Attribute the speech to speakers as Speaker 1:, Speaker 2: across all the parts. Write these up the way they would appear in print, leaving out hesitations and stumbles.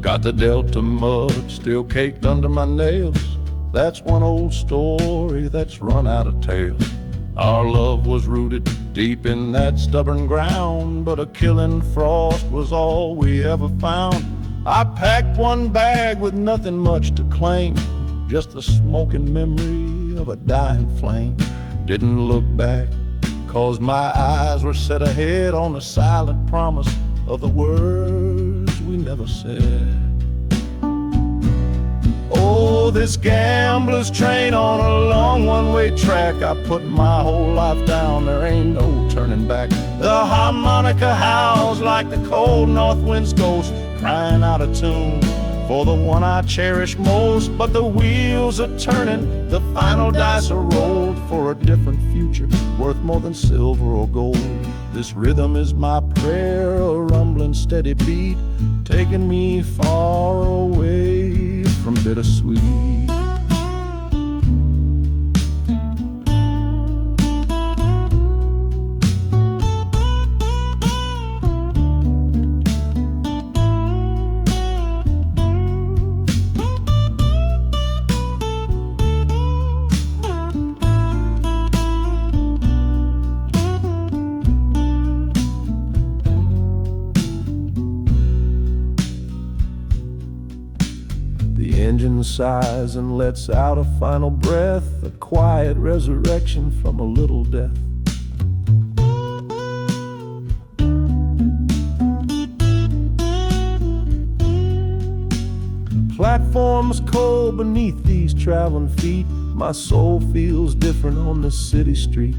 Speaker 1: Got the Delta mud still caked under my nails. That's one old story that's run out of tales. Our love was rooted deep in that stubborn ground, but a killing frost was all we ever found. I packed one bag with nothing much to claim, just the smoking memory of a dying flame. Didn't look back, 'cause my eyes were set ahead on the silent promise of the words we never said. Oh, this gambler's train on a long one-way track. I put my whole life down, there ain't no turning back. The harmonica howls like the cold north wind's ghost, crying out a tune for the one I cherish most. But the wheels are turning, the final dice are rolled for a different future, worth more than silver or gold. This rhythm is my prayer, a rumbling steady beat, taking me far away from bittersweet. The engine sighs and lets out a final breath, a quiet resurrection from a little death. Platforms cold beneath these traveling feet, my soul feels different on this city street.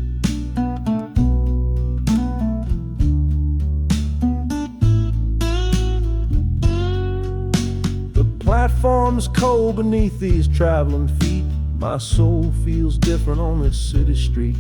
Speaker 1: Platforms cold beneath these traveling feet, my soul feels different on this city street.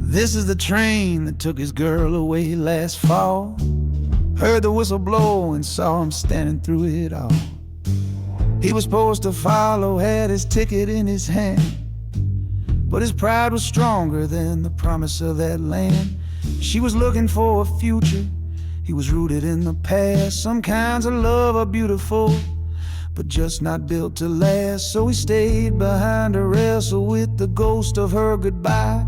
Speaker 1: This is the train that took his girl away last fall. Heard the whistle blow and saw him standing through it all. He was supposed to follow, had his ticket in his hand, but his pride was stronger than the promise of that land. She was looking for a future, he was rooted in the past. Some kinds of love are beautiful, but just not built to last. So he stayed behind to wrestle with the ghost of her goodbye.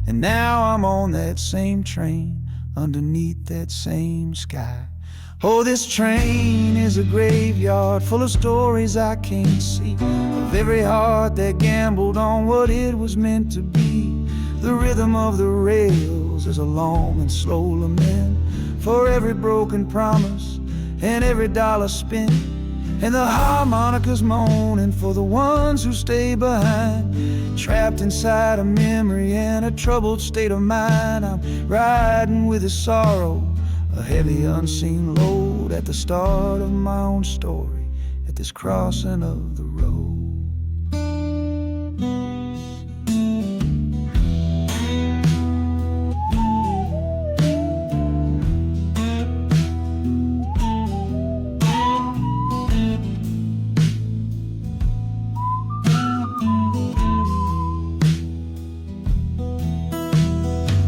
Speaker 1: And now I'm on that same train, underneath that same sky. Oh, this train is a graveyard full of stories I can't see, of every heart that gambled on what it was meant to be. The rhythm of the rails is a long and slow lament for every broken promise and every dollar spent. And the harmonica's moaning for the ones who stay behind, trapped inside a memory and a troubled state of mind. I'm riding with his sorrow, a heavy unseen load, at the start of my own story, at this crossing of the road.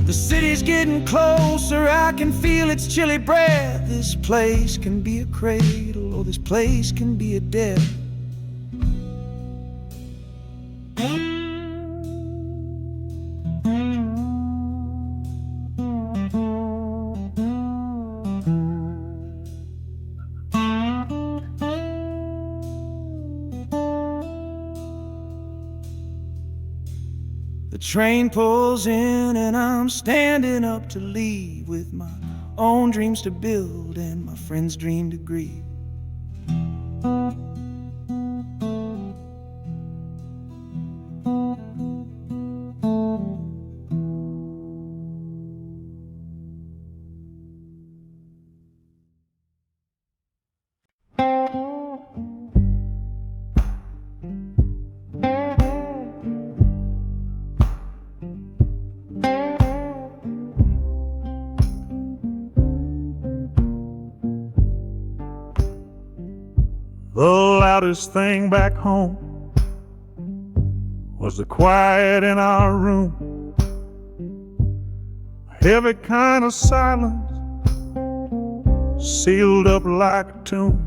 Speaker 1: The city's getting closer, I can feel its chilly breath. This place can be a cradle, or this place can be a death. The train pulls in and I'm standing up to leave, with my own dreams to build and my friend's dream to grieve. loudest thing back home was the quiet in our room. A heavy kind of silence, sealed up like a tomb.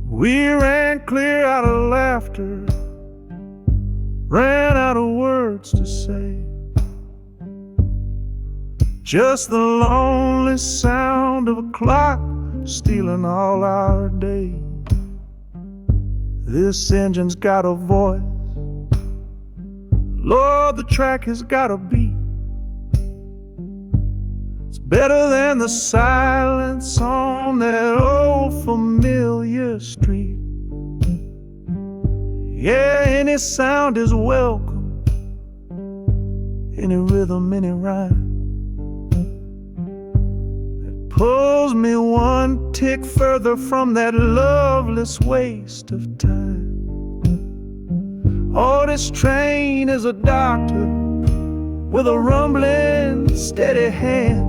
Speaker 1: We ran clear out of laughter, ran out of words to say. Just the lonely sound of a clock stealing all our day. This engine's got a voice, Lord, the track has got a beat. It's better than the silence on that old familiar street. Yeah, any sound is welcome, any rhythm, any rhyme that pulls me one tick further from that loveless waste of time. Oh, this train is a doctor with a rumbling, steady hand,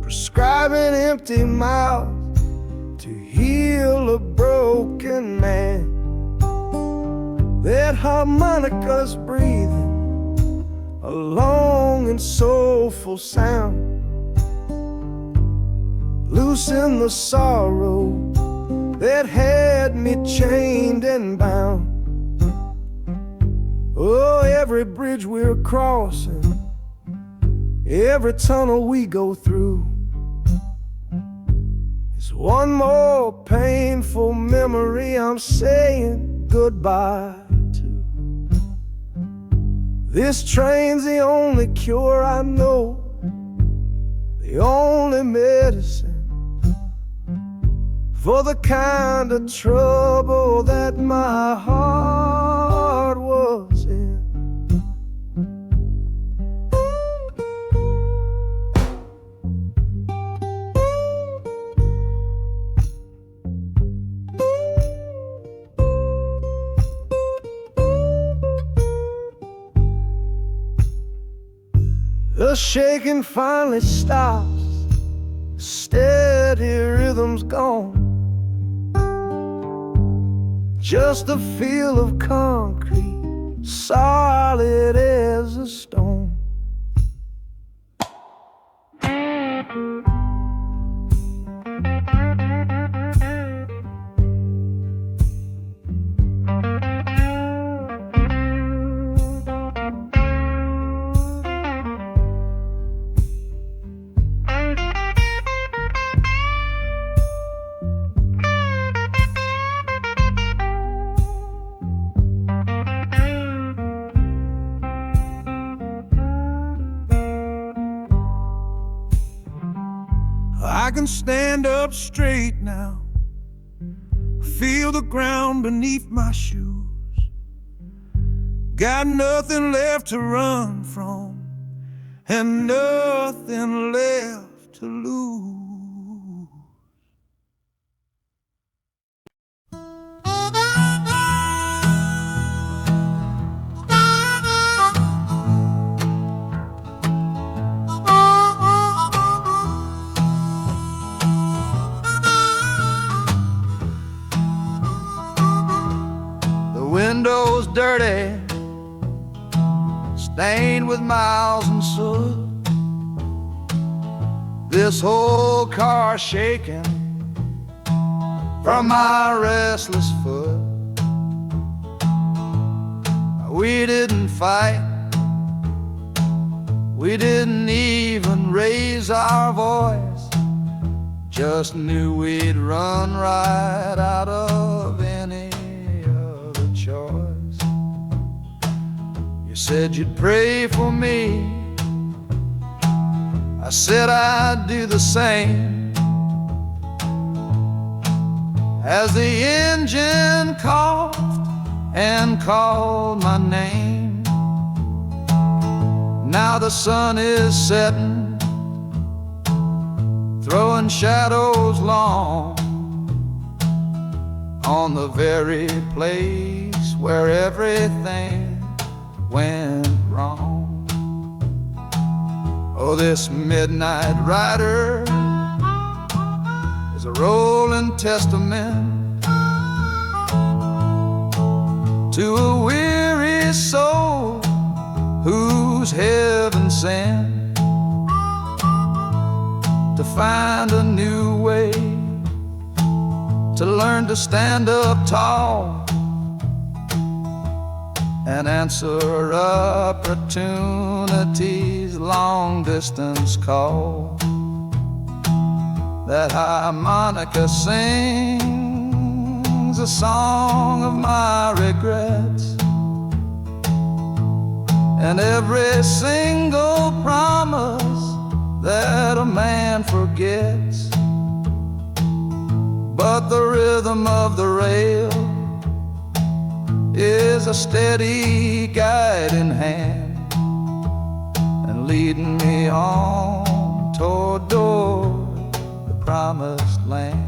Speaker 1: prescribing empty mouths to heal a broken man. That harmonica's breathing a long and soulful sound, loosen the sorrow that had me chained and bound. Oh, every bridge we're crossing, every tunnel we go through, it's one more painful memory I'm saying goodbye to. This train's the only cure I know, the only medicine for the kind of trouble that my heart was in. The shaking finally stops, steady rhythm's gone. Just a feel of concrete, solid as a stone. I can stand up straight now, feel the ground beneath my shoes. Got nothing left to run from and nothing left to lose. Windows dirty, stained with miles and soot. This whole car shaking from my restless foot. We didn't fight, we didn't even raise our voice, just knew we'd run right out of any choice. You said you'd pray for me, I said I'd do the same. As the engine coughed and called my name, now the sun is setting, throwing shadows long on the very place where everything went wrong. Oh, this midnight rider is a rolling testament to a weary soul who's heaven sent to find a new way, to learn to stand up tall and answer opportunity's long-distance call. That harmonica sings a song of my regrets, and every single promise that a man forgets. But the rhythm of the rail is a steady guiding hand and leading me on toward the promised land.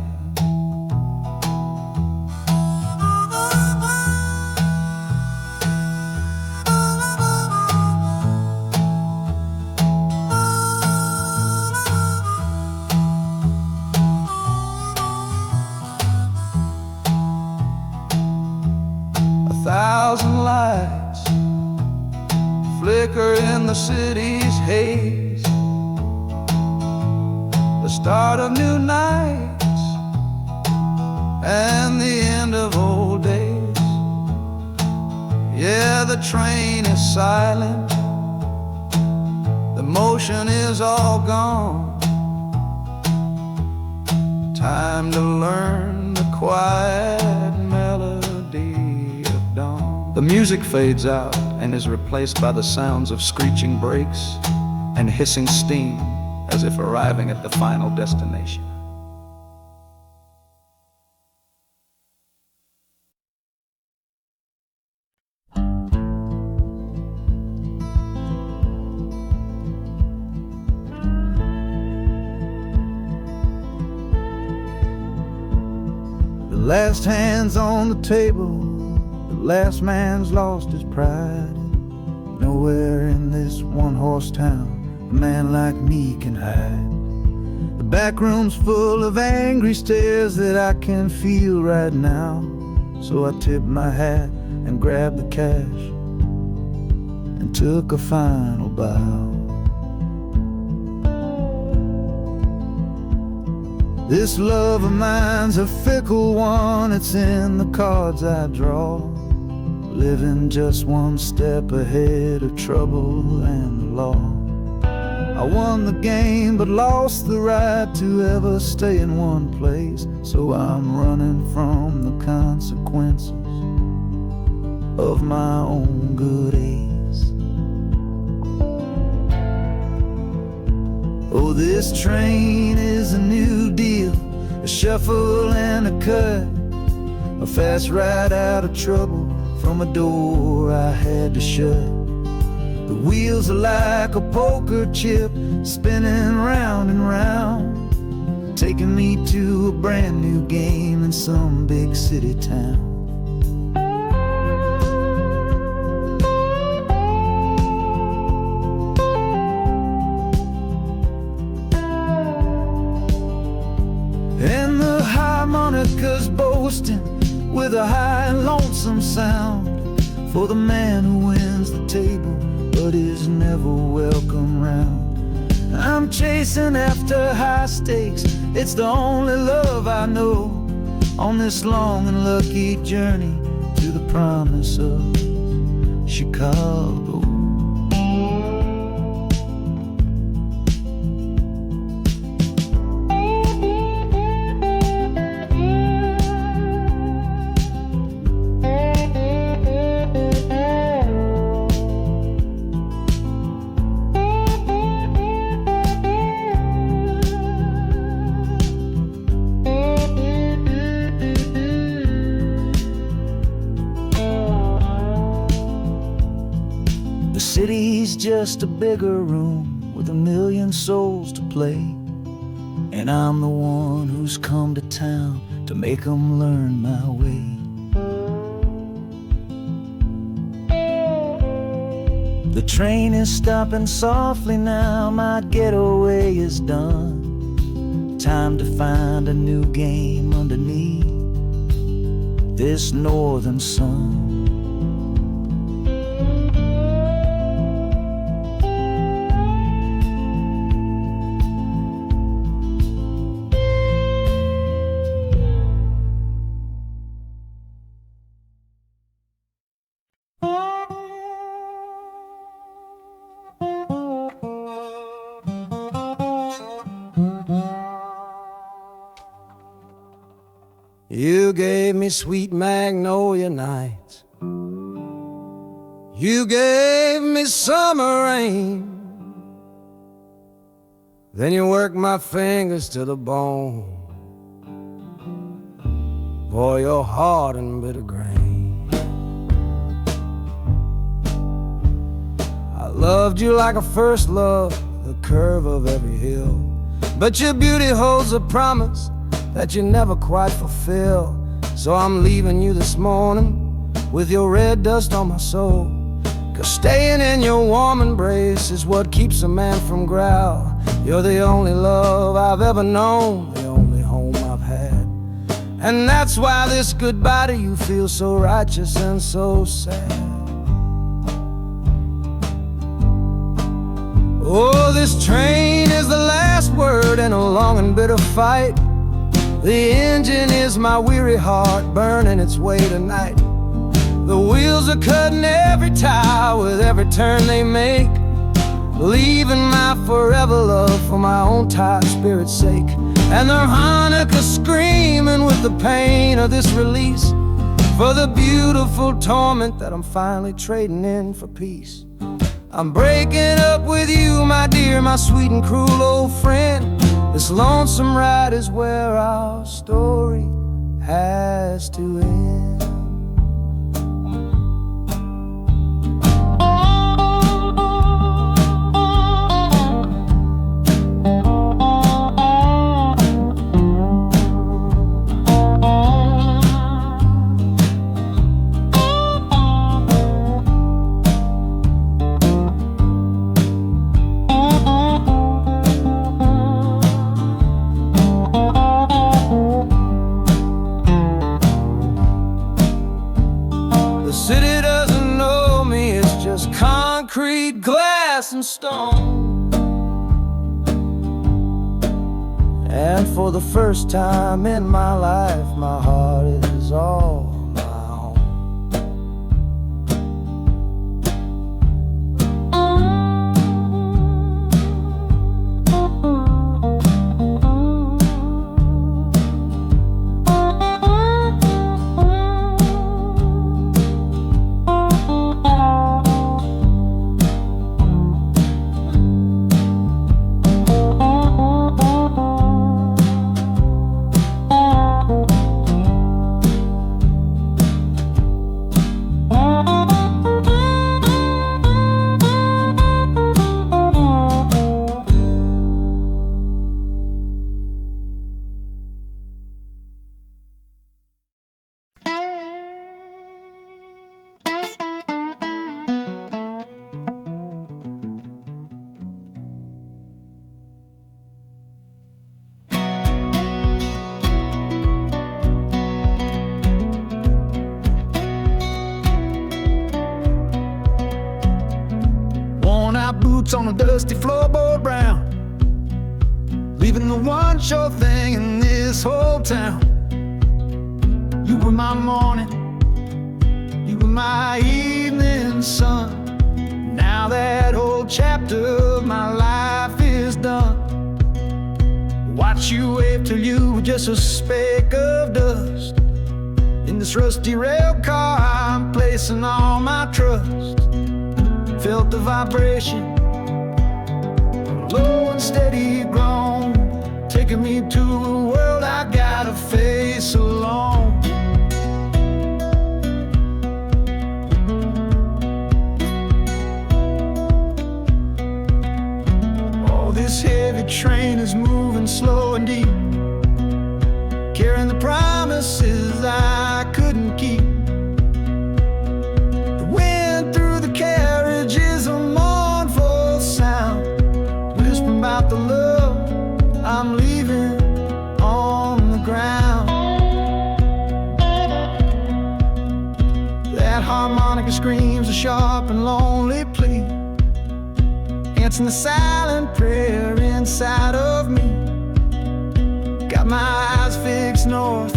Speaker 1: 1,000 lights flicker in the city's haze, the start of new nights and the end of old days. Yeah, the train is silent, the motion is all gone. Time to learn the quiet melody of dawn. The music fades out and is replaced by the sounds of screeching brakes and hissing steam, as if arriving at the final destination. The last hand's on the table, the last man's lost his pride. Nowhere in this one-horse town a man like me can hide. The back room's full of angry stares that I can feel right now. So I tipped my hat and grabbed the cash and took a final bow. This love of mine's a fickle one, it's in the cards I draw. Living just one step ahead of trouble and the law. I won the game but lost the right to ever stay in one place. So I'm running from the consequences of my own good ace. Oh, this train is a new deal, a shuffle and a cut, a fast ride out of trouble from a door I had to shut. The wheels are like a poker chip, spinning round and round, taking me to a brand new game in some big city town. And the harmonica's boasting with a high and lonesome sound for the man who wins the table but is never welcome round. I'm chasing after high stakes, it's the only love I know on this long and lucky journey to the promise of Chicago. The city's just a bigger room with a million souls to play, and I'm the one who's come to town to make them learn my way. The train is stopping softly now, my getaway is done. time to find a new game underneath this northern sun.
Speaker 2: You gave me sweet magnolia nights. You gave me summer rain. Then you worked my fingers to the bone. Boy, you're hard and bitter grain. I loved you like a first love, the curve of every hill. But your beauty holds a promise that you never quite fulfill. So I'm leaving you this morning with your red dust on my soul. 'Cause staying in your warm embrace is what keeps a man from growl. You're the only love I've ever known, the only home I've had. And that's why this goodbye to you feels so righteous and so sad. Oh, this train is the last word in a long and bitter fight. The engine is my weary heart burning its way tonight. The wheels are cutting every tire with every turn they make, leaving my forever love for my own tired spirit's sake. And the harmonica screaming with the pain of this release, for the beautiful torment that I'm finally trading in for peace. I'm breaking up with you, my dear, my sweet and cruel old friend. This lonesome ride is where our story has to end. Concrete, glass, and stone. And for the first time in my life, my heart is all my own.
Speaker 1: Boots on a dusty floorboard brown, leaving the one sure thing in this whole town. You were my morning, you were my evening sun. Now that whole chapter of my life is done. Watch you wave till you were just a speck of dust. In this rusty rail car I'm placing all my trust. Felt the vibration, low and steady grown, taking me to a world I gotta face alone. Oh, this heavy train is moving slow and deep, carrying the promises I couldn't keep. The wind through the carriage is a mournful sound, whispering about the love I'm leaving
Speaker 2: Hunger screams a sharp and lonely plea, answering the silent prayer inside of me. Got my eyes fixed north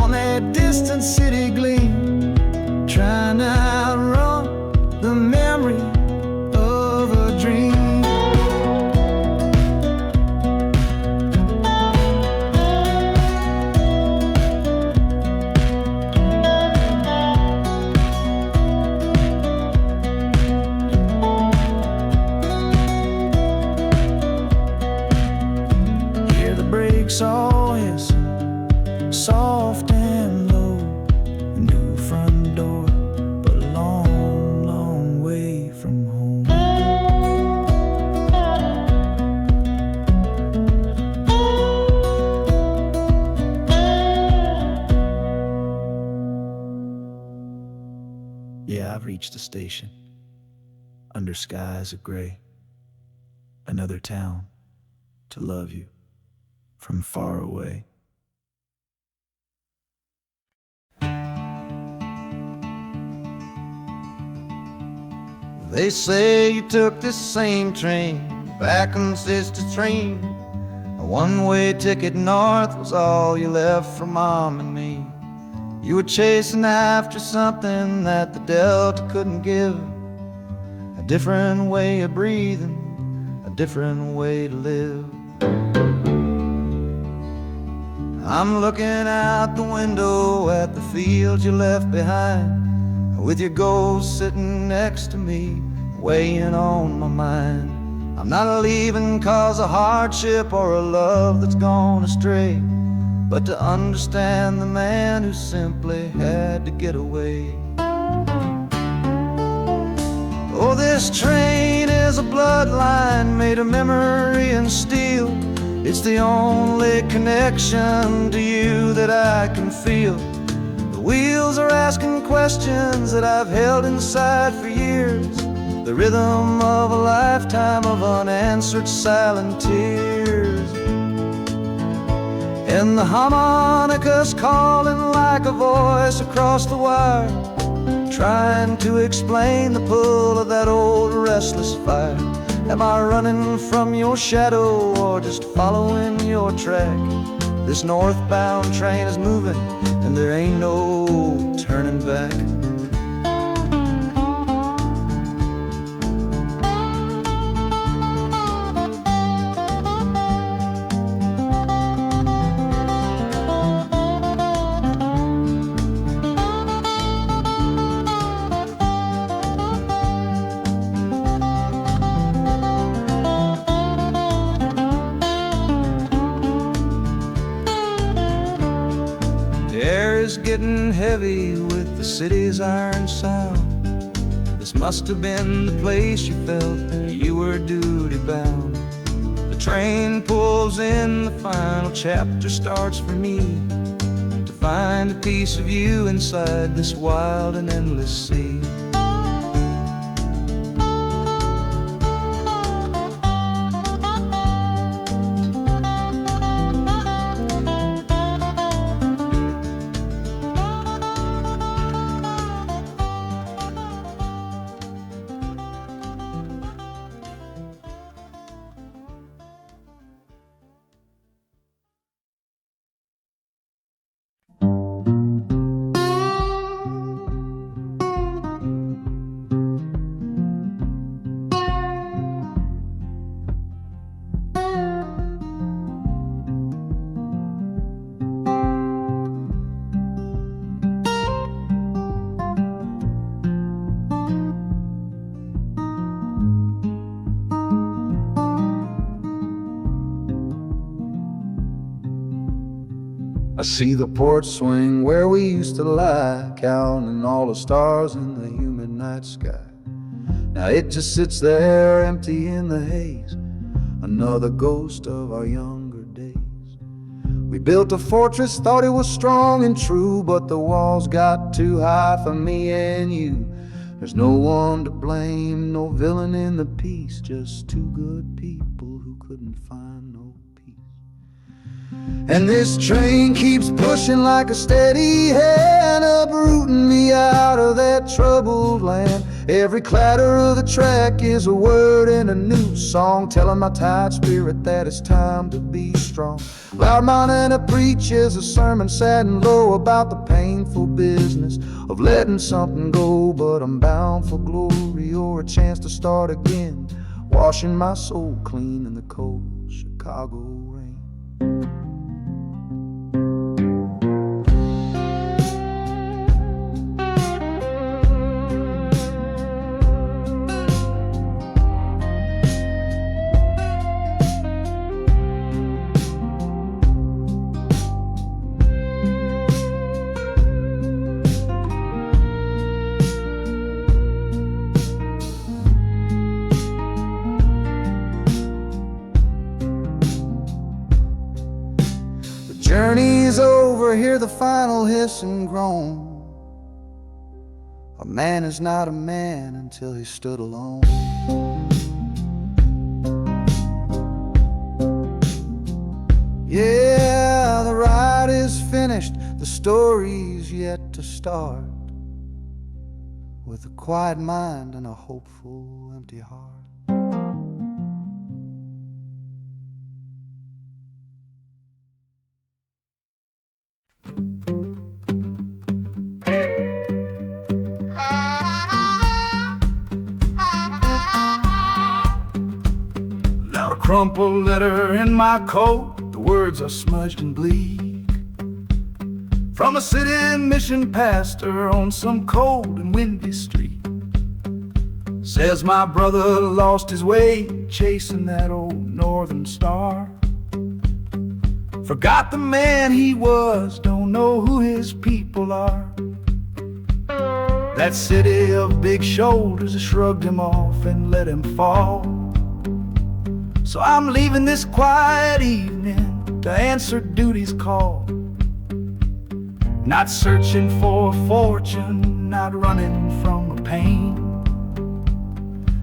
Speaker 2: on that distant city gleam, trying to outrun the memory of a dream. All is soft and low, a new front door, but a long, long way from home. Yeah, I've reached the station, under skies of gray, another town to love you from far away. They say you took this same train back on Sister Train. A one-way ticket north was all you left for Mom and me. You were chasing after something that the Delta couldn't give, a different way of breathing, a different way to live. I'm looking out the window at the fields you left behind, with your ghost sitting next to me, weighing on my mind. I'm not leaving cause of hardship or a love that's gone astray, but to understand the man who simply had to get away. Oh, this train is a bloodline made of memory and steel. It's the only connection to you that I can feel. The wheels are asking questions that I've held inside for years, the rhythm of a lifetime of unanswered silent tears. And the harmonica's calling like a voice across the wire, trying to explain the pull of that old restless fire. Am I running from your shadow or just following your track? This northbound train is moving and there ain't no turning back. Getting heavy with the city's iron sound. This must have been the place you felt you were duty bound. The train pulls in, the final chapter starts for me, to find a piece of you inside this wild and endless sea. I see the porch swing where we used to lie, counting all the stars in the humid night sky. Now it just sits there empty in the haze, another ghost of our younger days. We built a fortress, thought it was strong and true, but the walls got too high for me and you. There's no one to blame, no villain in the piece, just two good people who couldn't find no peace. And this train keeps pushing like a steady hand, uprooting me out of that troubled land. Every clatter of the track is a word in a new song, telling my tired spirit that it's time to be strong. Loud Montana preaches a sermon sad and low about the painful business of letting something go. But I'm bound for glory or a chance to start again, washing my soul clean in the cold Chicago rain. Journey's over, hear the final hiss and groan. A man is not a man until he stood alone. Yeah, the ride is finished, the story's yet to start, with a quiet mind and a hopeful empty heart.
Speaker 1: Crumpled letter in my coat, the words are smudged and bleak, from a city mission pastor on some cold and windy street. Says my brother lost his way chasing that old northern star, forgot the man he was, don't know who his people are. That city of big shoulders shrugged him off and let him fall. So I'm leaving this quiet evening to answer duty's call. Not searching for a fortune, not running from a pain,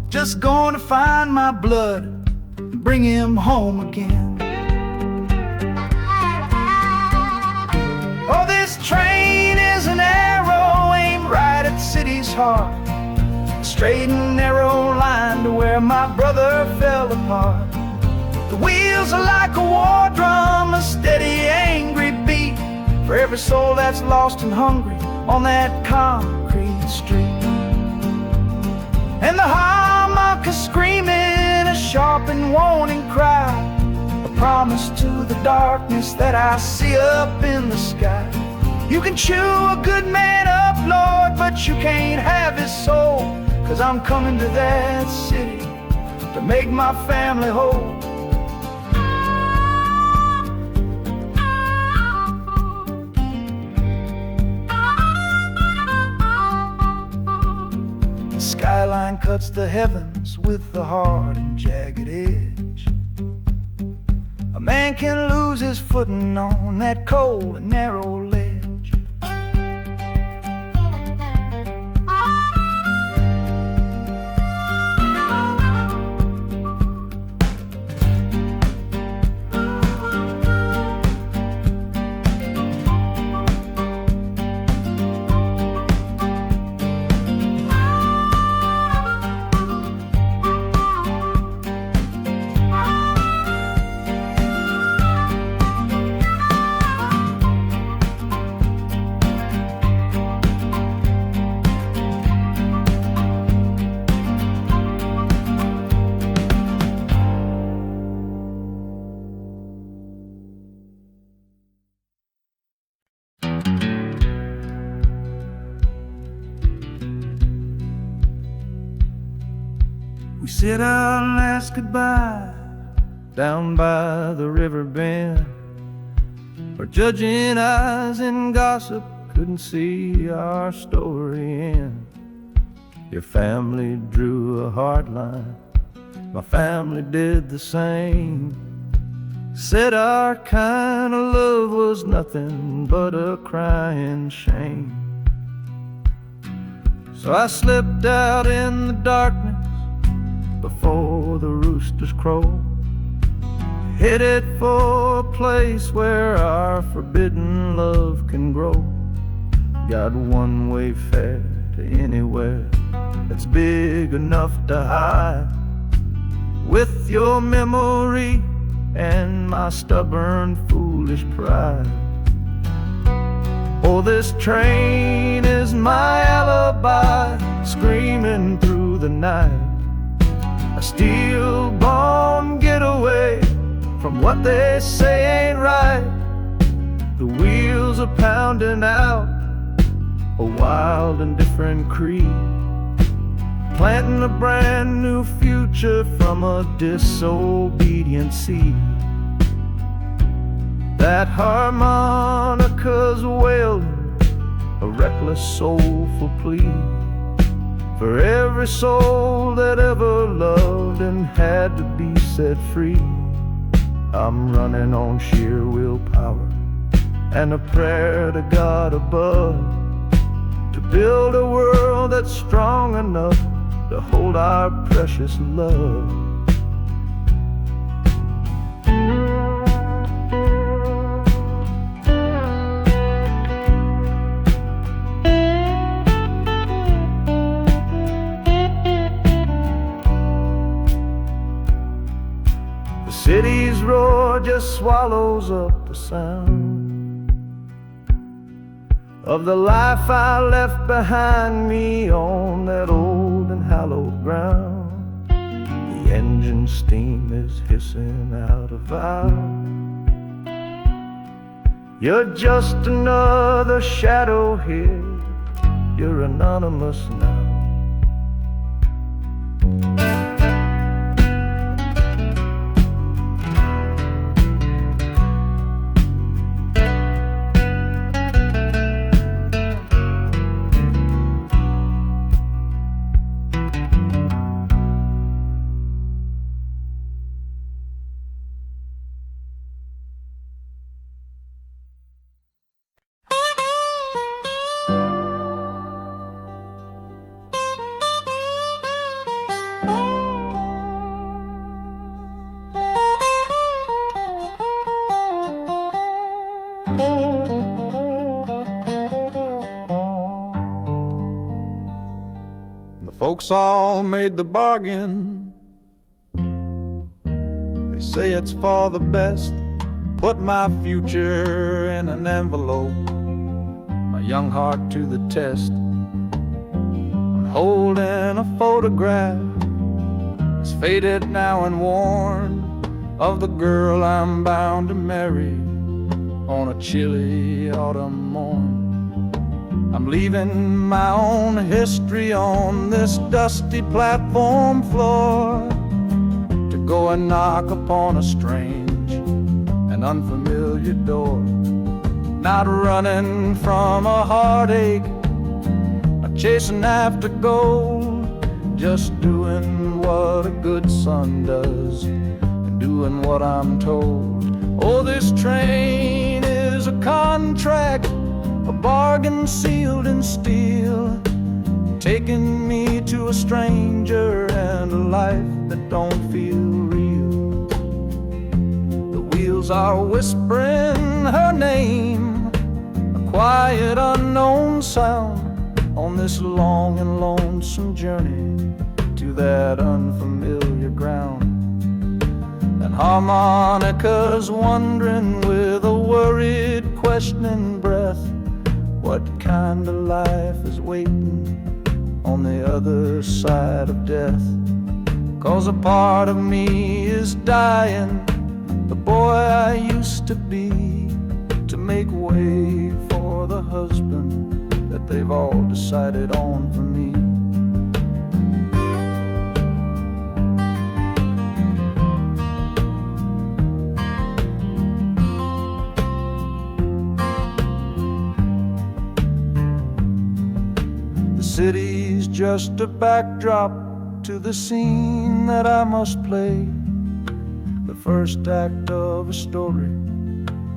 Speaker 1: just going to find my blood and bring him home again. Oh, this train is an arrow aimed right at the city's heart, a straight and narrow line to where my brother fell apart. The wheels are like a war drum, a steady, angry beat for every soul that's lost and hungry on that concrete street. And the harmonica screaming a sharp and warning cry, a promise to the darkness that I see up in the sky. You can chew a good man up, Lord, but you can't have his soul, 'cause I'm coming to that city to make my family whole. Skyline cuts the heavens with the hard and jagged edge. A man can lose his footing on that cold and narrow ledge. We sit our last goodbye down by the river bend, where judging eyes and gossip couldn't see our story end. Your family drew a hard line, my family did the same. Said our kind of love was nothing but a crying shame. So I slipped out in the darkness before the roosters crow, headed for a place where our forbidden love can grow. Got one-way fare to anywhere that's big enough to hide. With your memory and my stubborn, foolish pride. Oh, this train is my alibi, screaming through the night. A steel-born getaway from what they say ain't right. The wheels are pounding out a wild and different creed, planting a brand new future from a disobedient seed. That harmonica's wailing a reckless, soulful plea for every soul that ever loved and had to be set free. I'm running on sheer willpower and a prayer to God above, to build a world that's strong enough to hold our precious love. The city's roar just swallows up the sound of the life I left behind me on that old and hallowed ground. The engine steam is hissing out a vow. You're just another shadow here, you're anonymous now. The folks all made the bargain. They say it's for the best. Put my future in an envelope, my young heart to the test. I'm holding a photograph, it's faded now and worn, of the girl I'm bound to marry on a chilly autumn morn. I'm leaving my own history on this dusty platform floor to go and knock upon a strange and unfamiliar door. Not running from a heartache, not chasing after gold, just doing what a good son does and doing what I'm told. Oh, this train is a contract, a bargain sealed in steel, taking me to a stranger and a life that don't feel real. The wheels are whispering her name, a quiet unknown sound, on this long and lonesome journey to that unfamiliar ground. And harmonica's wondering with a worried, questioning breath, what kind of life is waiting on the other side of death? 'Cause a part of me is dying, the boy I used to be, to make way for the husband that they've all decided on for me. The city's just a backdrop to the scene that I must play, the first act of a story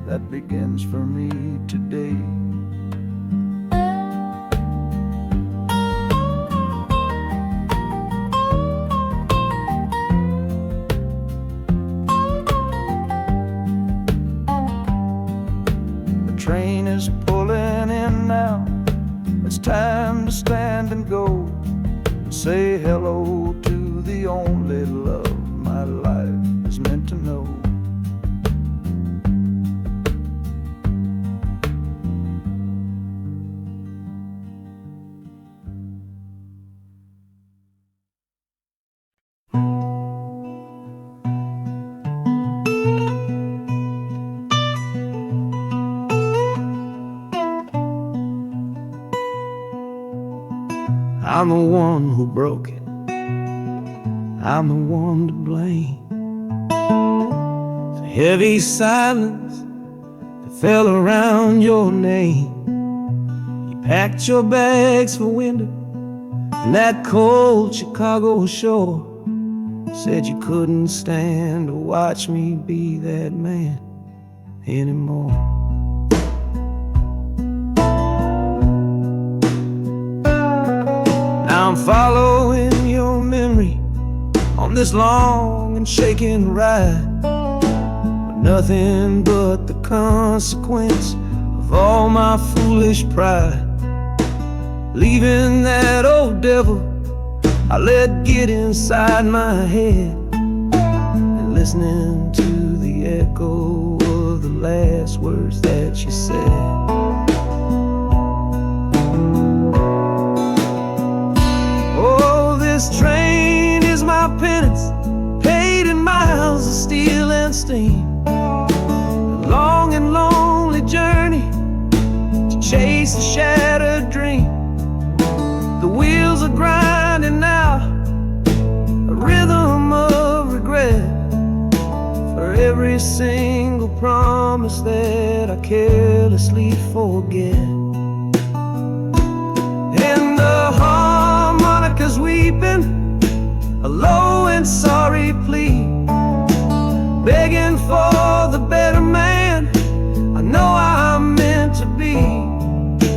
Speaker 1: that begins for me today. It's time to stand and go, and say hello to the only love my life is meant to know. I'm the one who broke it, I'm the one to blame. The heavy silence that fell around your name. You packed your bags for winter in that cold Chicago shore. Said you couldn't stand to watch me be that man anymore. Now I'm following your memory on this long and shaking ride, with nothing but the consequence of all my foolish pride. Leaving that old devil I let get inside my head, and listening to the echo of the last words that you said. This train is my penance, paid in miles of steel and steam. A long and lonely journey to chase a shattered dream. The wheels are grinding now, a rhythm of regret, for every single promise that I carelessly forget. And the harmonica's weeping a low and sorry plea, begging for the better man I know I'm meant to be.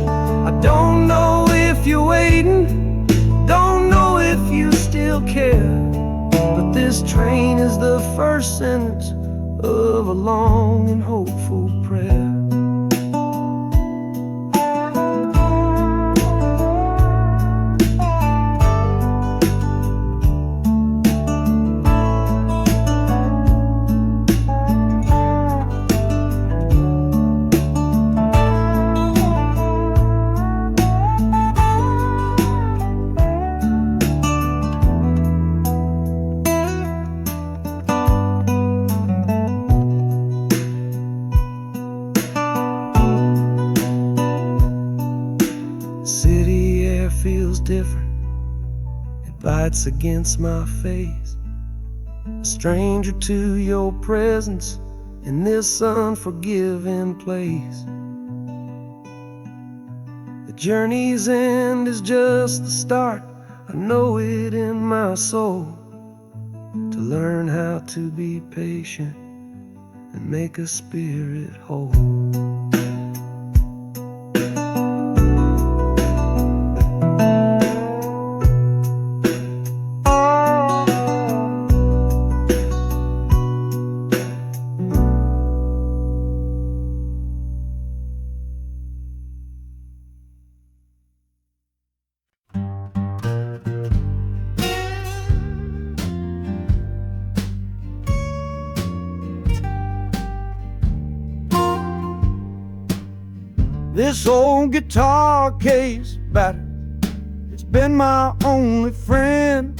Speaker 1: I don't know if you're waiting, don't know if you still care, but this train is the first sentence of a long and hopeful prayer. City air feels different, it bites against my face. A stranger to your presence in this unforgiving place. The journey's end is just the start, I know it in my soul. To learn how to be patient and make a spirit whole. This old guitar case battered, it's been my only friend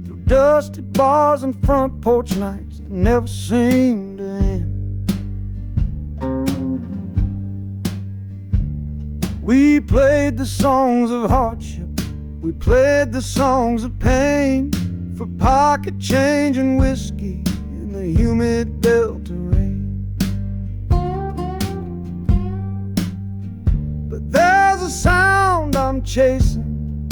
Speaker 1: through dusty bars and front porch nights that never seem to end. We played the songs of hardship, we played the songs of pain, for pocket change and whiskey in the humid Delta rain. There's a sound I'm chasing,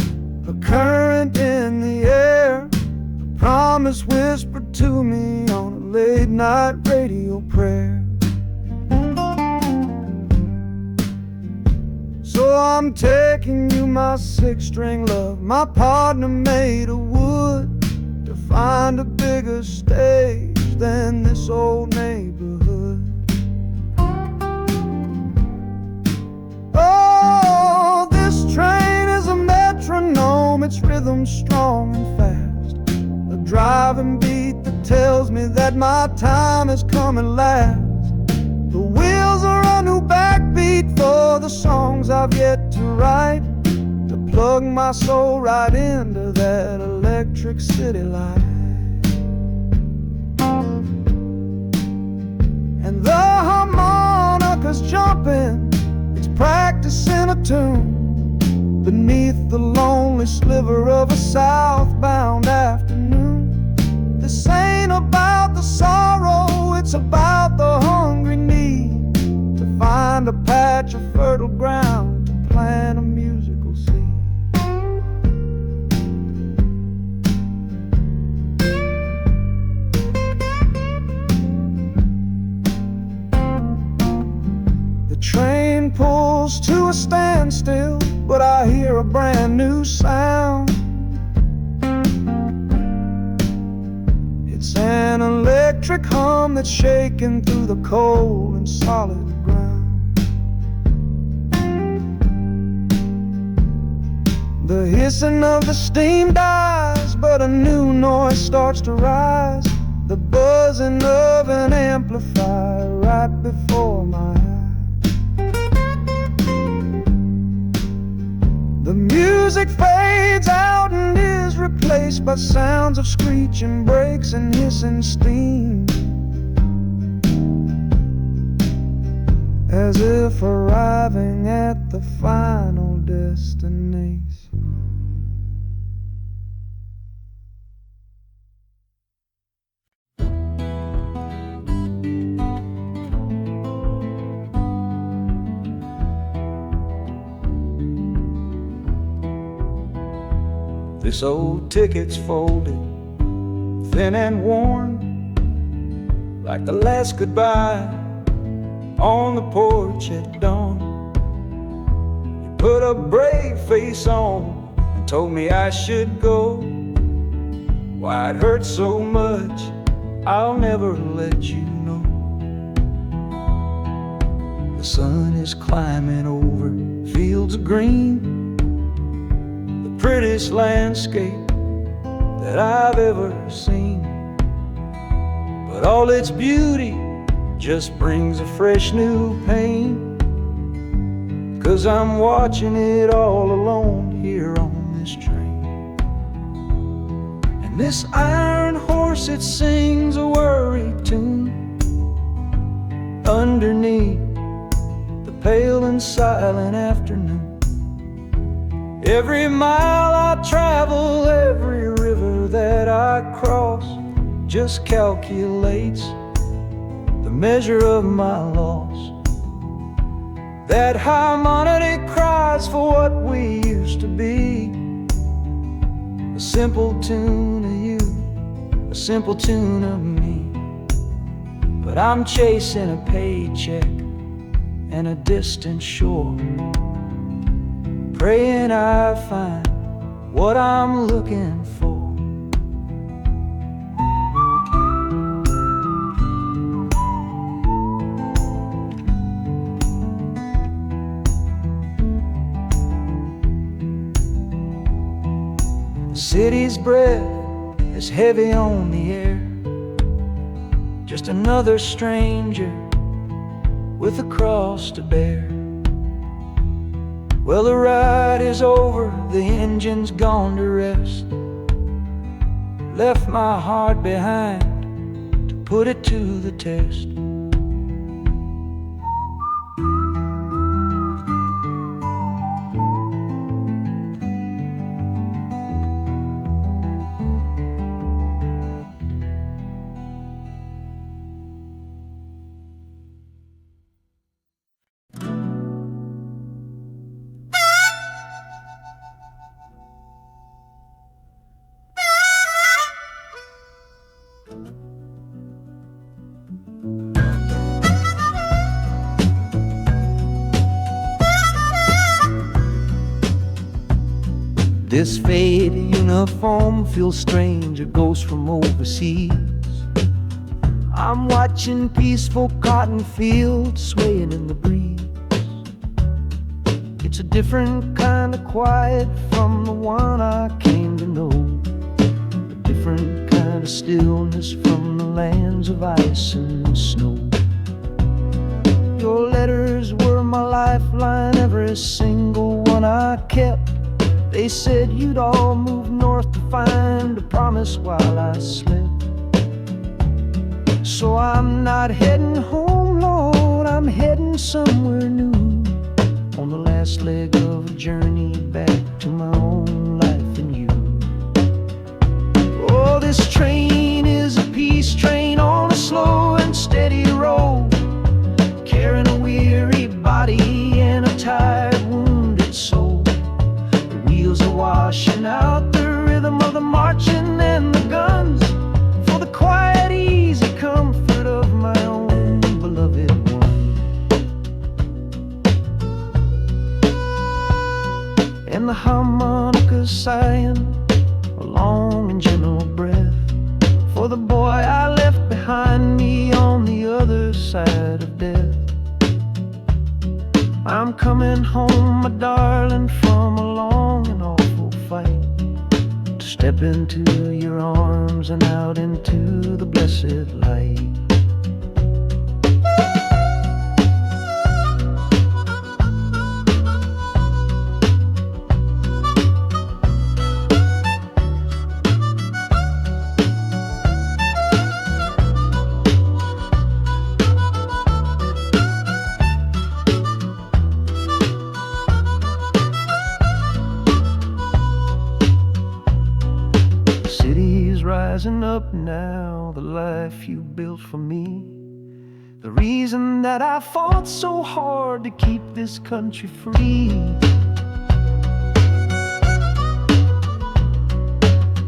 Speaker 1: a current in the air, a promise whispered to me on a late night radio prayer. So I'm taking you, my six-string love, my partner made of wood, to find a bigger stage than this old neighborhood. Oh, this train its rhythm strong and fast, a driving beat that tells me that my time has come at last. The wheels are a new backbeat for the songs I've yet to write, to plug my soul right into that electric city light. And the harmonica's jumping, it's practicing a tune beneath the lonely sliver of a southbound afternoon. This ain't about the sorrow, it's about the hungry need to find a patch of fertile ground to plant a musical seed. The train pulls to a standstill, but I hear a brand new sound. It's an electric hum that's shaking through the cold and solid ground. The hissing of the steam dies, but a new noise starts to rise, the buzzing of an amplifier right before my eyes. The music fades out and is replaced by sounds of screeching brakes and hissing steam, as if arriving at the final destination. This old ticket's folded, thin and worn, like the last goodbye on the porch at dawn. You put a brave face on and told me I should go. Why it hurts so much, I'll never let you know. The sun is climbing over fields of green, prettiest landscape that I've ever seen. But all its beauty just brings a fresh new pain, 'cause I'm watching it all alone here on this train. And this iron horse, it sings a worry tune underneath the pale and silent afternoon. Every mile I travel, every river that I cross, just calculates the measure of my loss. That harmonic cries for what we used to be, a simple tune of you, a simple tune of me. But I'm chasing a paycheck and a distant shore, praying I find what I'm looking for. The city's breath is heavy on the air, just another stranger with a cross to bear. Well, the ride is over, the engine's gone to rest, left my heart behind to put it to the test. This faded uniform feels strange, a ghost from overseas. I'm watching peaceful cotton fields swaying in the breeze.
Speaker 2: It's a different kind of quiet from the one I came to know, a different kind of stillness from the lands of ice and snow. Your letters were my lifeline, every single one I kept. They said you'd all move north to find a promise while I slept. So I'm not heading home, Lord, I'm heading somewhere new, on the last leg of a journey back to my own life and you. Oh, this train is a peace train on a slow and steady road, carrying a weary body and a tired, wounded soul. The wheels are washing out the rhythm of the marching and the guns, for the quiet, easy comfort of my own beloved one. And the harmonica sighing a long and gentle breath for the boy I left behind me on the other side of death. I'm coming home, my darling, from a long and awful fight, to step into your arms and out into the blessed light. Rising up now, the life you built for me, the reason that I fought so hard to keep this country free.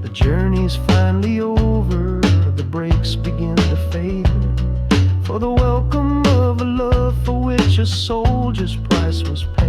Speaker 2: The journey's finally over, the brakes begin to fade, for the welcome of a love for which a soldier's price was paid.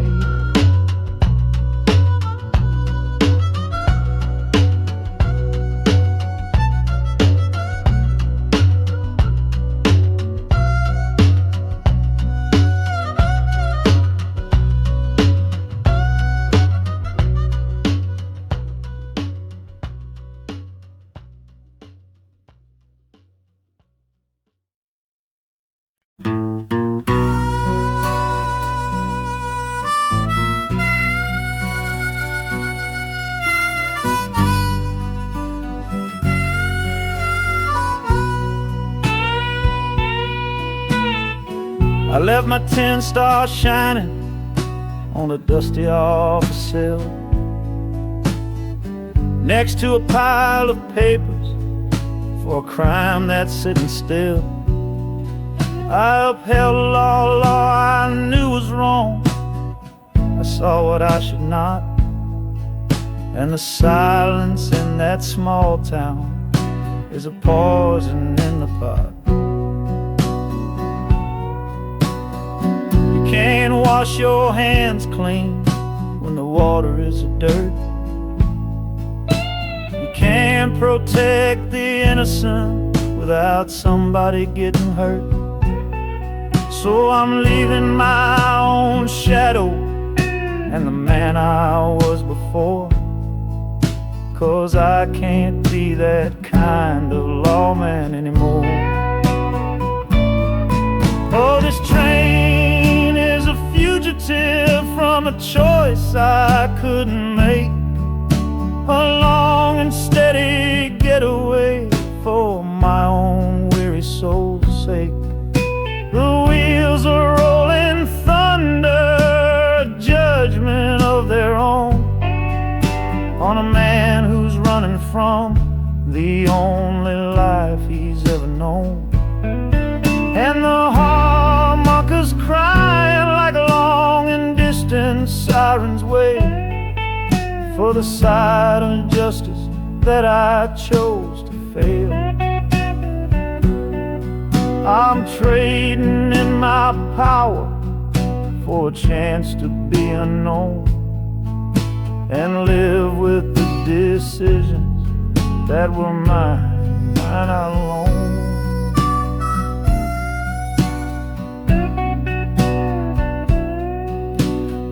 Speaker 2: I left my 10 stars shining on a dusty office cell, next to a pile of papers for a crime that's sitting still. I upheld a law I knew was wrong. I saw what I should not, and the silence in that small town is a poison in the pot. You can't wash your hands clean when the water is of dirt. You can't protect the innocent without somebody getting hurt. So I'm leaving my own shadow and the man I was before, 'cause I can't be that kind of lawman anymore. Oh, this train is a fugitive from a choice I couldn't make, a long and steady getaway for my own weary soul's sake. The wheels are rolling thunder, a judgment of their own, on a man who's running from the only life he's ever known. And the harmonicas crying like long and distant sirens wait for the side of justice that I chose to fail. I'm trading in my power for a chance to be unknown and live with the decisions that were mine alone.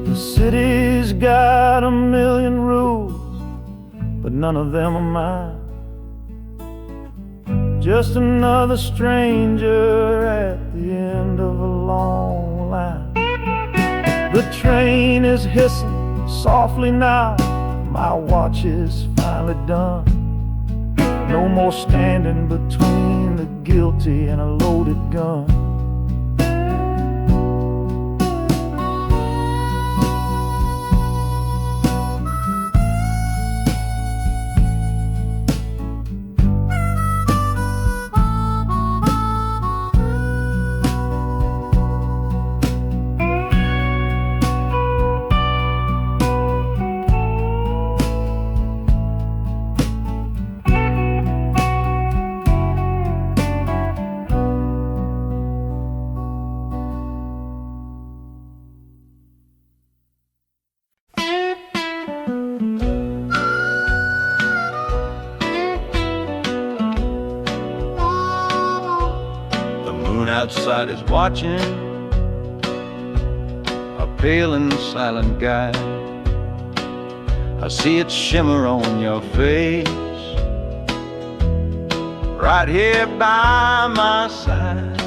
Speaker 2: The
Speaker 1: city's got a million rules, but none of them are mine. Just another stranger at the end of a long line. The train is hissing softly now, my watch is finally done. No more standing between the guilty and a loaded gun. Outside is watching, a pale and silent guy. I see it shimmer on your face, right here by my side.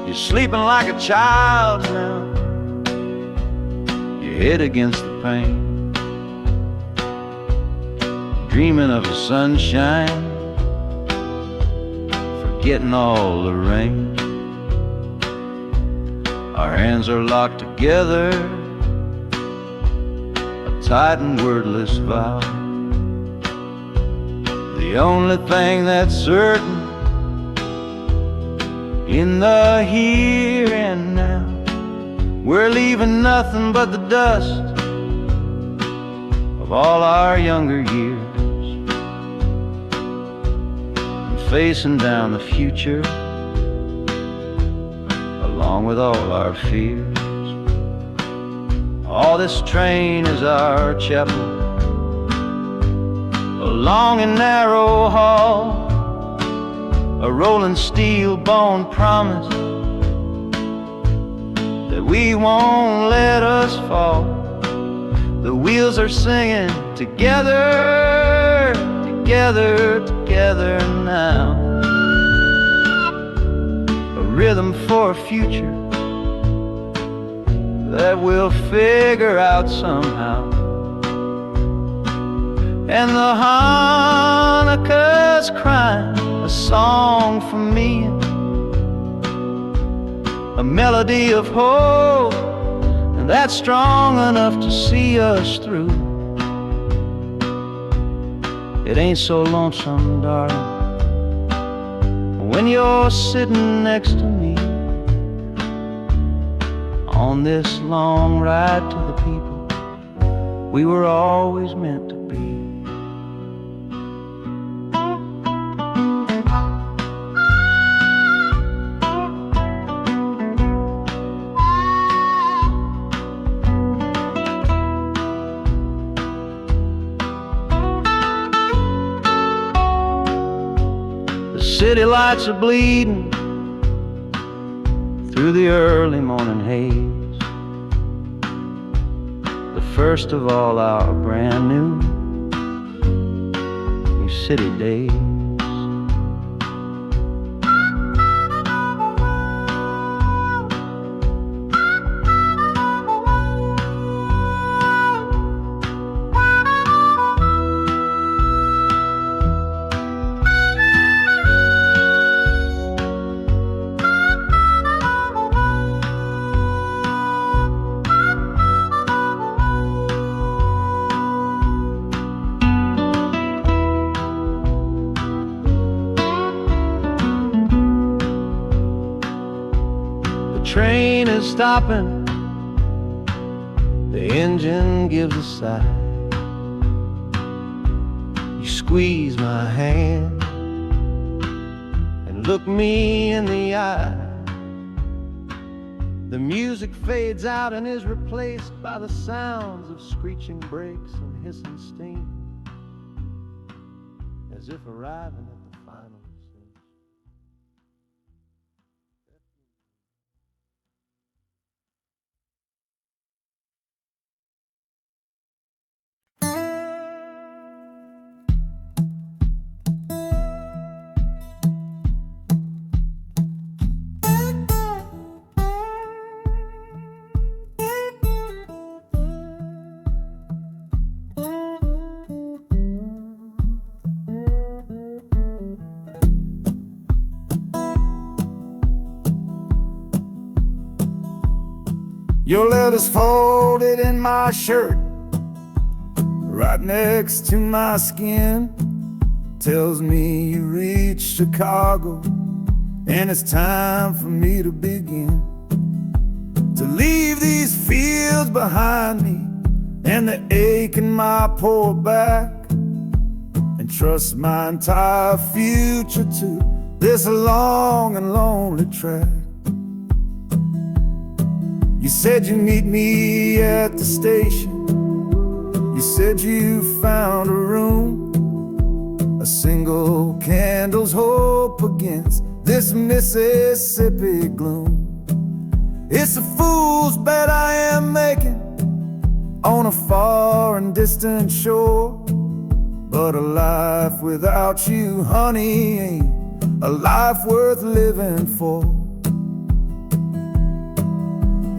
Speaker 1: You're sleeping like a child now, your head against the pane, dreaming of the sunshine, getting all the rain. Our hands are locked together, a tight and wordless vow. The only thing that's certain in the here and now, we're leaving nothing but the dust of all our younger years, facing down the future along with all our fears. Oh, this train is our chapel, a long and narrow hall, a rolling steel bone promise that we won't let us fall. The wheels are singing together, together, together now. A rhythm for a future that we'll figure out somehow. And the Hanukkah's crying a song for me, a melody of hope, and that's strong enough to see us through. It ain't so lonesome, darling, when you're sitting next to me on this long ride to the people we were always meant to be. City lights are bleeding through the early morning haze, the first of all our brand new city days. Train is stopping, the engine gives a sigh. You squeeze my hand and look me in the eye. The music fades out and is replaced by the sounds of screeching brakes and hissing steam, as if arriving at the final Your letter's folded in my shirt, right next to my skin. Tells me you reached Chicago, and it's time for me to begin. To leave these fields behind me, and the ache in my poor back, and trust my entire future to this long and lonely track. You said you'd meet me at the station. You said you found a room, a single candle's hope against this Mississippi gloom. It's a fool's bet I am making on a far and distant shore, but a life without you, honey, ain't a life worth living for.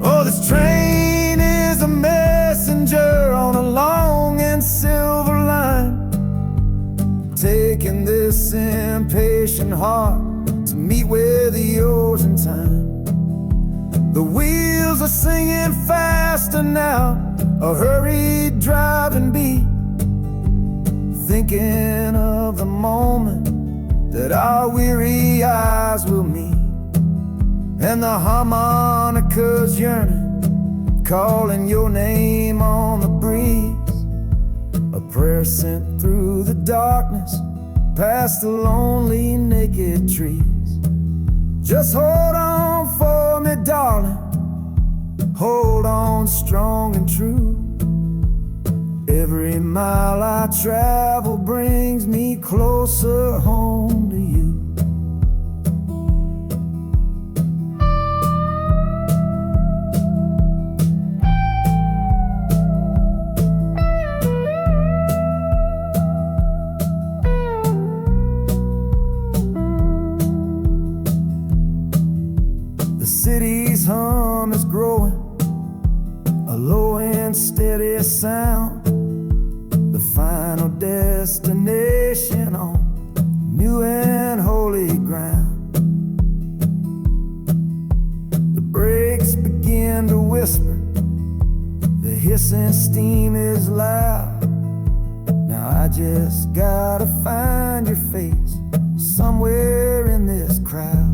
Speaker 1: Oh, this train is a messenger on a long and silver line, taking this impatient heart to meet with yours in time. The wheels are singing faster now, a hurried driving beat, thinking of the moment that our weary eyes will meet. And the harmonica's yearning, calling your name on the breeze, a prayer sent through the darkness, past the lonely naked trees. Just hold on for me, darling, hold on strong and true. Every mile I travel brings me closer home to you. The city's hum is growing, a low and steady sound, the final destination on new and holy ground. The brakes begin to whisper, the hissing steam is loud. Now I just gotta find your face somewhere in this crowd.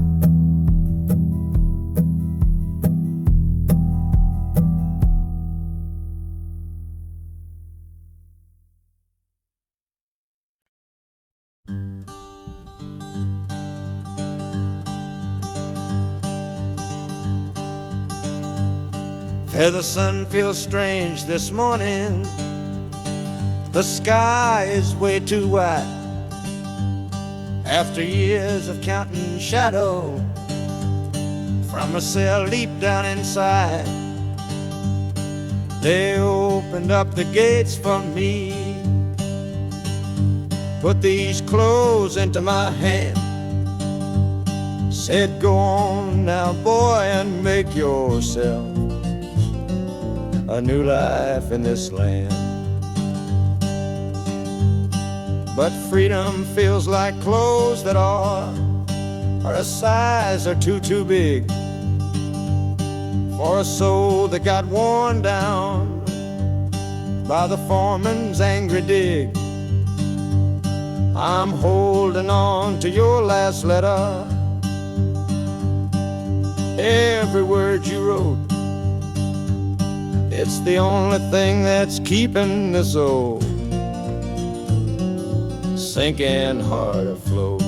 Speaker 3: The sun feels strange this morning. The sky is way too white. After years of counting shadow from a cell deep down inside, they opened up the gates for me, put these clothes into my hand, said, go on now, boy, and make yourself a new life in this land. But freedom feels like clothes that are a size or two big for a soul that got worn down by the foreman's angry dig. I'm holding on to your last letter, every word you wrote. It's the only thing that's keeping this old sinking heart afloat.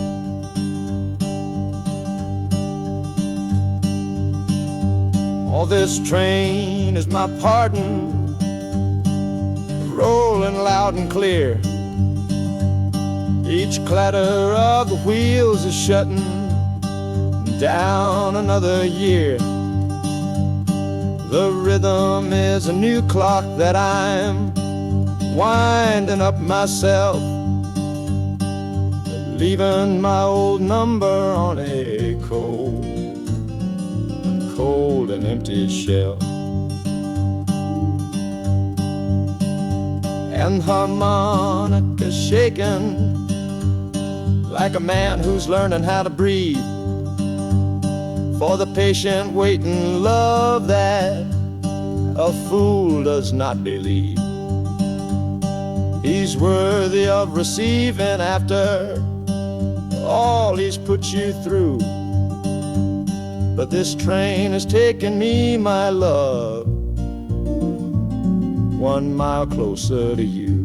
Speaker 3: Oh, this train is my pardon, rolling loud and clear. Each clatter of the wheels is shutting down another year. The rhythm is a new clock that I'm winding up myself, leaving my old number on a cold and empty shelf. And harmonica shaking like a man who's learning how to breathe, for the patient waiting love that
Speaker 2: a fool does not believe he's worthy of receiving after all he's put you through. But this train has taken me, my love, 1 mile closer to you.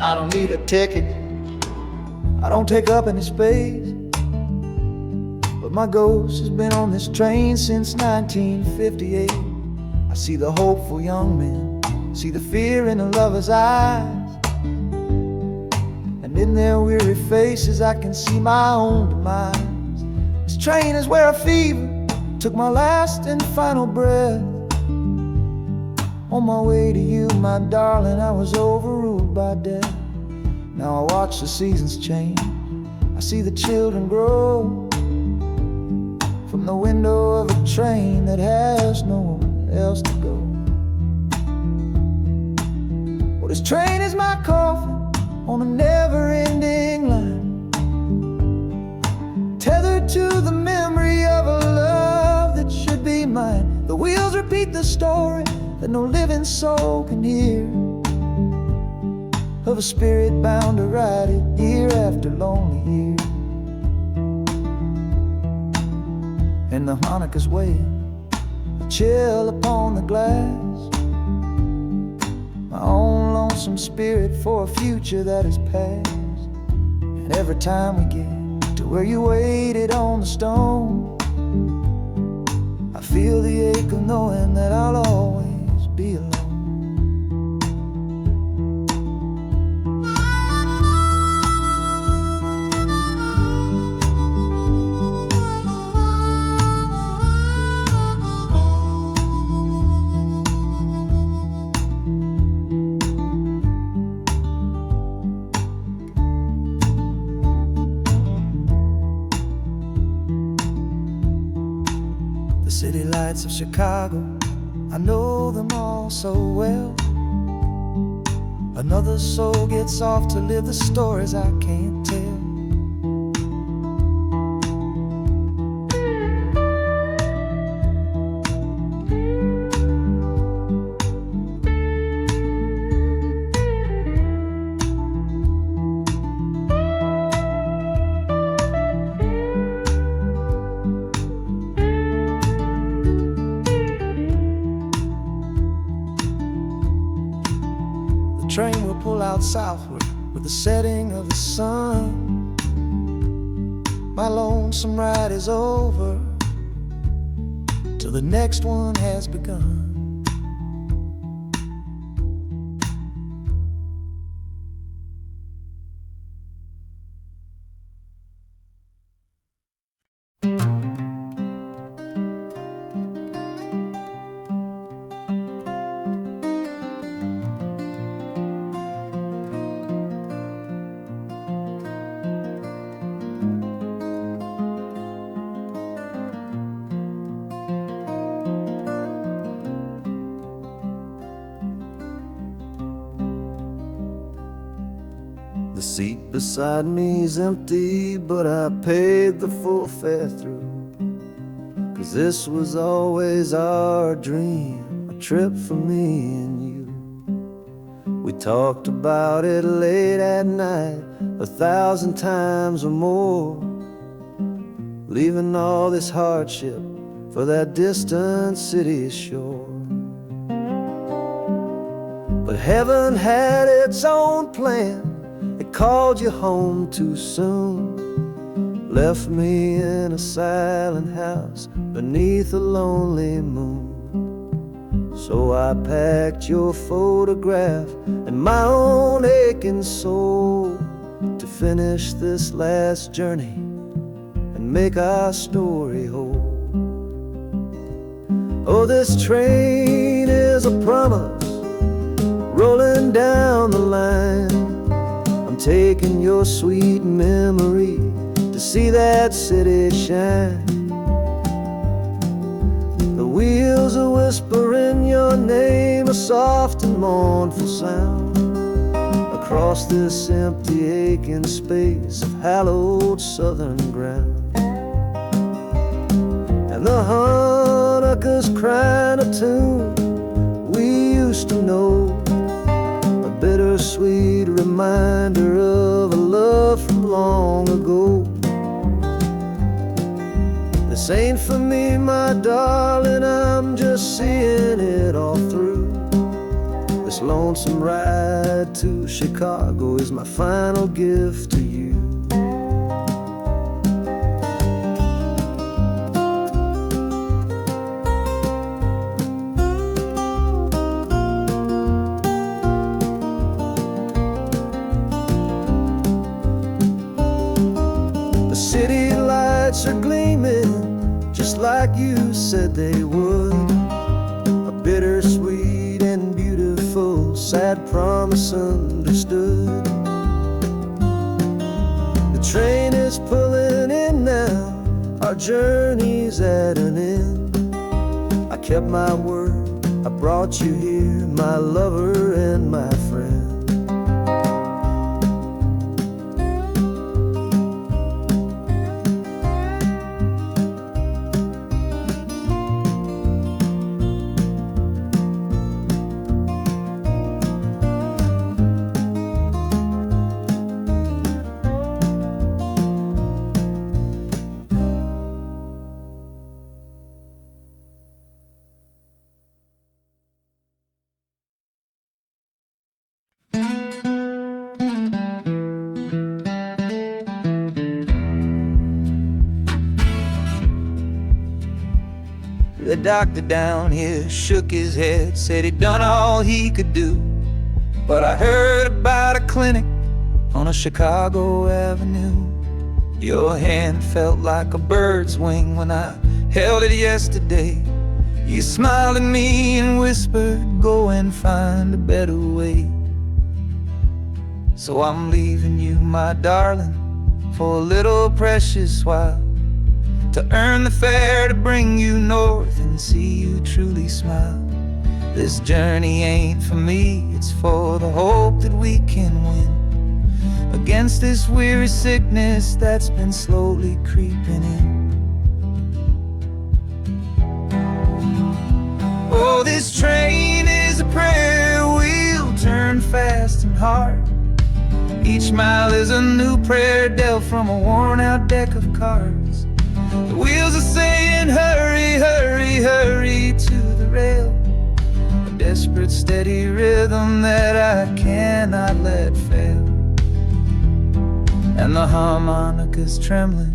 Speaker 1: I don't need a ticket, I don't take up any space, but my ghost has been on this train since 1958. I see the hopeful young men, see the fear in the lovers' eyes, and in their weary faces I can see my own demise. This train is where a fever took my last and final breath. On my way to you, my darling, I was overruled by death. Now I watch the seasons change, I see the children grow from the window of a train that has nowhere else to go. Well, this train is my coffin on a never-ending line, tethered to the memory of a love that should be mine. The wheels repeat the story that no living soul can hear, of a spirit bound to ride it year after lonely year. And the harmonicas wail, a chill upon the glass, my own lonesome spirit for a future that is past. And every time we get to where you waited on the stone, I feel the ache of knowing that I'll always be alone. City lights of Chicago, I know them all so well. Another soul gets off to live the stories I can't tell. The train will pull out southward with the setting of the sun. My lonesome ride is over till the next one has begun. The seat beside me's empty, but I paid the full fare through. 'Cause this was always our dream, a trip for me and you. We talked about it late at night, 1,000 times or more, leaving all this hardship for that distant city's shore. But heaven had its own plan. It called you home too soon, left me in a silent house beneath a lonely moon. So I packed your photograph and my own aching soul to finish this last journey and make our story whole. Oh, this train is a promise rolling down the line. I'm taking your sweet memory to see that city shine.
Speaker 2: whispering your name, a soft and mournful sound, across this empty, aching space of hallowed southern ground. And the Hanukkah's crying a tune we used to know, a bittersweet reminder of a love from long ago. This ain't for me, my darling, I'm just seeing it all through. This lonesome ride to Chicago is my final gift to you. The city lights are gleaming just like you said they would, a bittersweet and beautiful sad promise understood. The train is pulling in now, our journey's at an end. I kept my word, I brought you here, my lover and my friend. The doctor down here shook his head, said he'd done all he could do. But I heard about a clinic on a Chicago avenue. Your hand felt like a bird's wing when I held it yesterday. You smiled at me and whispered, go and find a better way. So I'm leaving you, my darling, for a little precious while, to earn the fare to bring you north and see you truly smile. This journey ain't for me, it's for the hope that we can win against this weary sickness that's been slowly creeping in. Oh, this train is a prayer wheel turned fast and hard. Each mile is a new prayer dealt from a worn-out deck of cards. The wheels are saying hurry, hurry, hurry to the rail, a desperate steady rhythm that I cannot let fail. And the harmonica's trembling,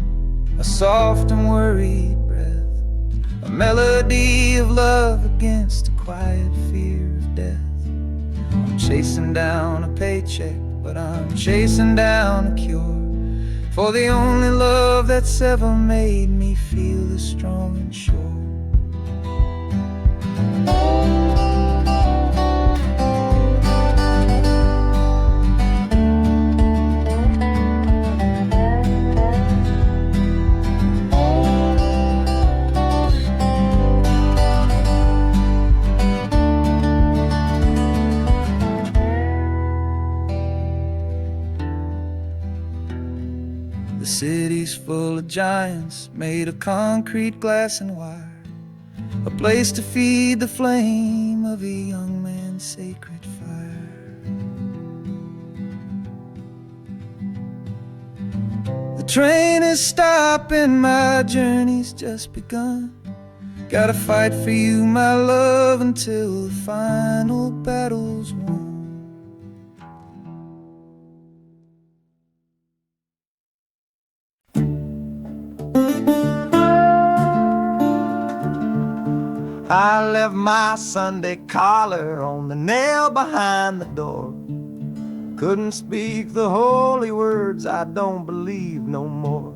Speaker 2: a soft and worried breath, a melody of love against a quiet fear of death. I'm chasing down a paycheck, but I'm chasing down a cure for the only love that's ever made me feel this strong and sure. The city's full of giants made of concrete, glass, and wire, a place to feed the flame of a young man's sacred fire. The train is stopping, my journey's just begun. Gotta fight for you, my love, until the final battle's won. I left my Sunday collar on the nail behind the door. Couldn't speak the holy words, I don't believe no more.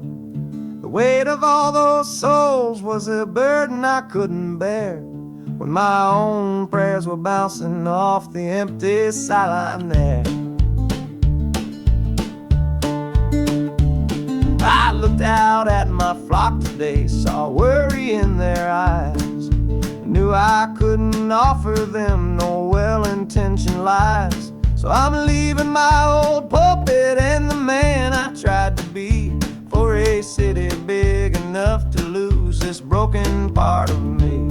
Speaker 2: The weight of all those souls was a burden I couldn't bear, when my own prayers were bouncing off the empty sideline there. I looked out at my flock today, saw worry in their eyes, knew knew I couldn't offer them no well-intentioned lies. So I'm leaving my old pulpit and the man I tried to be for a city big enough to lose this broken part of me.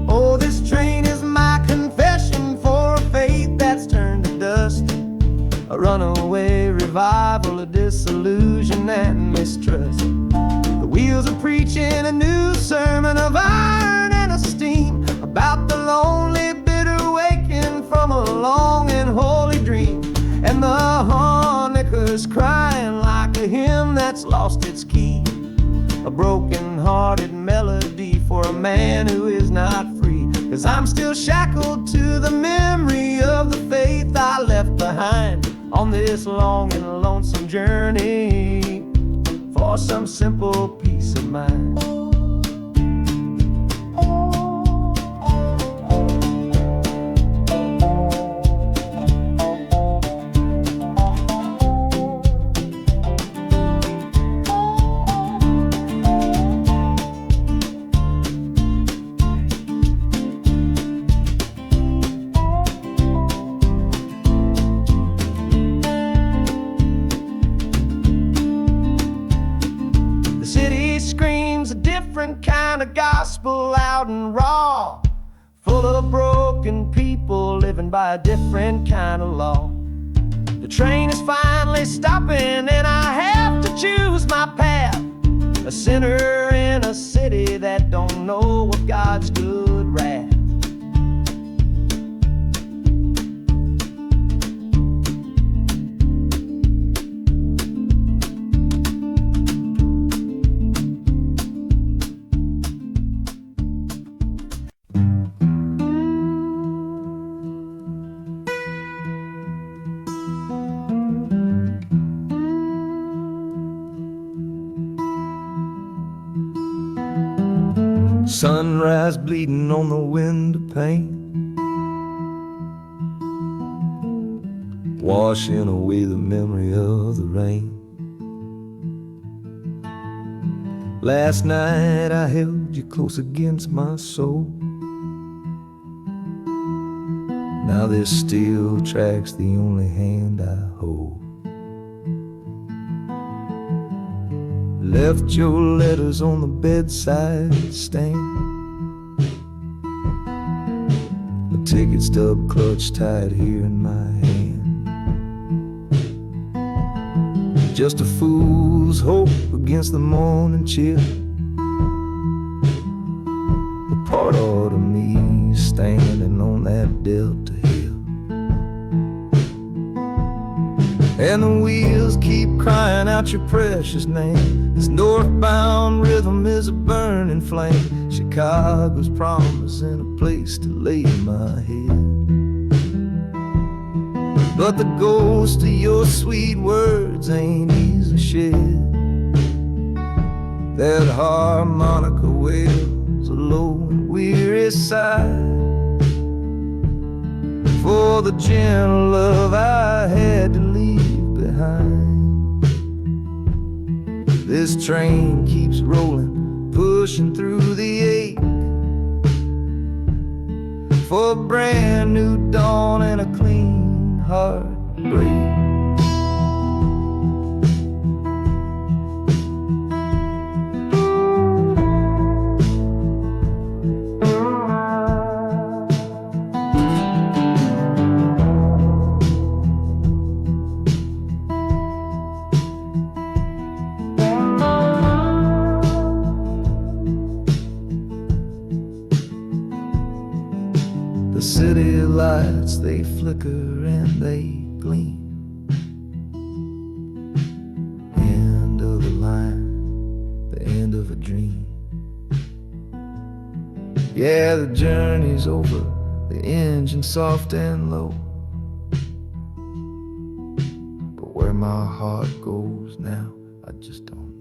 Speaker 2: Oh, this train is my confession for a faith that's turned to dust, a runaway revival of disillusion and mistrust. The wheels are preaching a new sermon of iron and of steam about the lonely, bitter waking from a long and holy dream. And the harmonicas crying like a hymn that's lost its key, a broken-hearted melody for a man who is not free. 'Cause I'm still shackled to the memory of the faith I left behind on this long and lonesome journey for some simple peace of mind. Different kind of gospel, loud and raw, full of broken people living by a different kind of law. The train is finally stopping and I have to choose my path, a sinner in a city that don't know of God's good wrath. Sunrise bleeding on the window pane, washing away the memory of the rain. Last night I held you close against my soul. Now this steel track's the only hand I hold. Left your letters on the bedside stand, a ticket stub clutched tight here in my hand. Just a fool's hope against the morning chill, the part of me standing on that Delta hill. And the wheels keep crying out your precious name. This northbound rhythm is a burning flame. Chicago's promising a place to lay my head. But the ghost of your sweet words ain't easy shed. That harmonica wails a low and weary sigh for the gentle love I had to leave behind. This train keeps rolling, pushing through the ache, for a brand new dawn and a clean heartbreak. The city lights, they flicker and they gleam. End of the line, the end of a dream. Yeah, the journey's over, the engine soft and low. But where my heart goes now, I just don't know.